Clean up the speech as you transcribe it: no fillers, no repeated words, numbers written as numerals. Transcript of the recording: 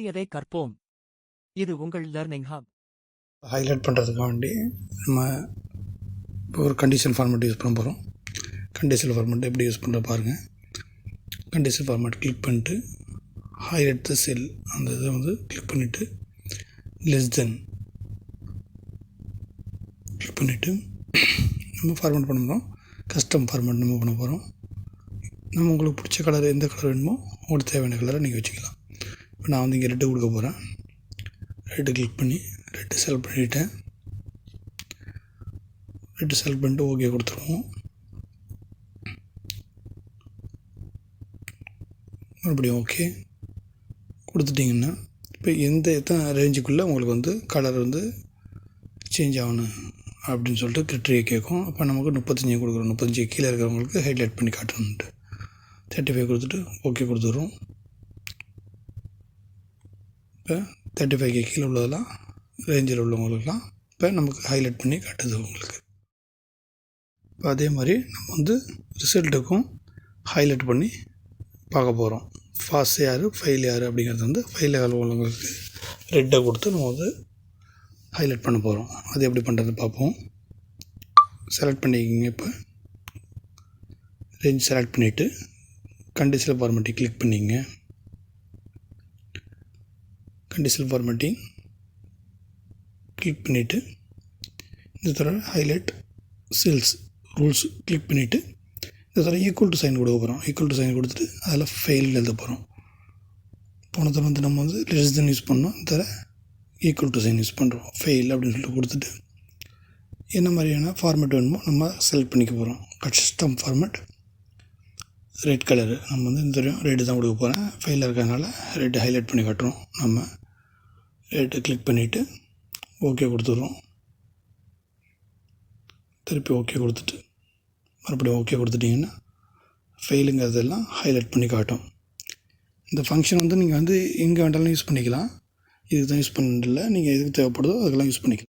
புதியதை கற்போம். இது உங்கள் லர்னிங் ஹப். ஹைலைட் பண்ணுறதுக்காக வேண்டி நம்ம இப்போ ஒரு கண்டிஷன் ஃபார்மேட் யூஸ் பண்ண போகிறோம். கண்டிஷன் ஃபார்மேட் எப்படி யூஸ் பண்ணுற பாருங்கள். கண்டிஷன் ஃபார்மேட் கிளிக் பண்ணிட்டு ஹைலைட் த செல் அந்த இதை வந்து கிளிக் பண்ணிவிட்டு லெஸ் தென் கிளிக் பண்ணிவிட்டு நம்ம ஃபார்மேட் பண்ண போகிறோம். கஸ்டம் ஃபார்மேட் நம்ம பண்ண போகிறோம். நம்ம உங்களுக்கு பிடிச்ச கலர் எந்த கலர் வேணுமோ உங்களுக்கு தேவையான கலரை நீங்கள் வச்சுக்கலாம். இப்போ நான் வந்து இங்கே ரெட்டு கொடுக்க போகிறேன். ரெட்டு கிளிக் பண்ணி ரெட்டு செலக்ட் பண்ணிவிட்டேன். ரெட்டு செலக்ட் பண்ணிட்டு ஓகே கொடுத்துருவோம். மறுபடியும் ஓகே கொடுத்துட்டிங்கன்னா இப்போ எத்தனை ரேஞ்சுக்குள்ளே உங்களுக்கு வந்து கலர் வந்து சேஞ்ச் ஆகணும் அப்படின்னு சொல்லிட்டு கிரிட்டரியா கேட்கும். அப்போ நமக்கு 35 கொடுக்குறோம். 35 கீழே இருக்கிறவங்களுக்கு ஹைலைட் பண்ணி காட்டணுன்ட்டு 35 கொடுத்துட்டு ஓகே கொடுத்துட்றோம். இப்போ 35க்கு கீழே உள்ளதெல்லாம் ரேஞ்சில் உள்ளவங்களுக்கெல்லாம் இப்போ நமக்கு ஹைலைட் பண்ணி காட்டுது உங்களுக்கு. இப்போ அதே மாதிரி நம்ம வந்து ரிசல்ட்டுக்கும் ஹைலைட் பண்ணி பார்க்க போகிறோம். ஃபாஸ்ட் யார் ஃபைல் யார் அப்படிங்கிறது வந்து ஃபைல் உள்ளவங்களுக்கு ரெட்டை கொடுத்து நம்ம வந்து ஹைலைட் பண்ண போகிறோம். அது எப்படி பண்ணுறது பார்ப்போம். செலக்ட் பண்ணிக்கிங்க. இப்போ ரேஞ்ச் செலக்ட் பண்ணிவிட்டு கண்டிஷனல் ஃபார்மேட்டிங் கிளிக் பண்ணிங்க. கண்டிஷனல் ஃபார்மேட்டிங் கிளிக் பண்ணிவிட்டு இந்த தடவை ஹைலைட் செல்ஸ் ரூல்ஸ் கிளிக் பண்ணிவிட்டு இந்த தடவை ஈக்குவல் டு சைன் கொடுக்க போகிறோம். ஈக்குவல் டு சைன் கொடுத்துட்டு அதில் ஃபெயில் எழுத போகிறோம். போன தடவை வந்து நம்ம வந்து லெஸ் தென் யூஸ் பண்ணோம். இந்த தடவை ஈக்குவல் டு சைன் யூஸ் பண்ணுறோம். ஃபெயில் அப்படின்னு சொல்லிட்டு கொடுத்துட்டு என்ன மாதிரியான ஃபார்மேட் வேணுமோ நம்ம செலக்ட் பண்ணிக்க போகிறோம். கஸ்டம் ஃபார்மேட் ரெட் கலரு நம்ம வந்து இந்த தடவை ரெட்டு தான் கொடுக்க போகிறேன். ஃபெயிலில் இருக்கிறதுனால ரெட்டு ஹைலைட் பண்ணி காட்டுறோம். நம்ம ரெட்டு கிளிக் பண்ணிவிட்டு ஓகே கொடுத்துட்றோம். திருப்பி ஓகே கொடுத்துட்டு மறுபடியும் ஓகே கொடுத்துட்டிங்கன்னா ஃபெயிலுங்கிறதெல்லாம் ஹைலைட் பண்ணி காட்டும். இந்த ஃபங்க்ஷன் வந்து நீங்கள் வந்து எங்கே வேண்டாலும் யூஸ் பண்ணிக்கலாம். இதுக்கு தான் யூஸ் பண்ணல. நீங்கள் எதுக்கு தேவைப்படுதோ அதுக்கெல்லாம் யூஸ் பண்ணிக்கலாம்.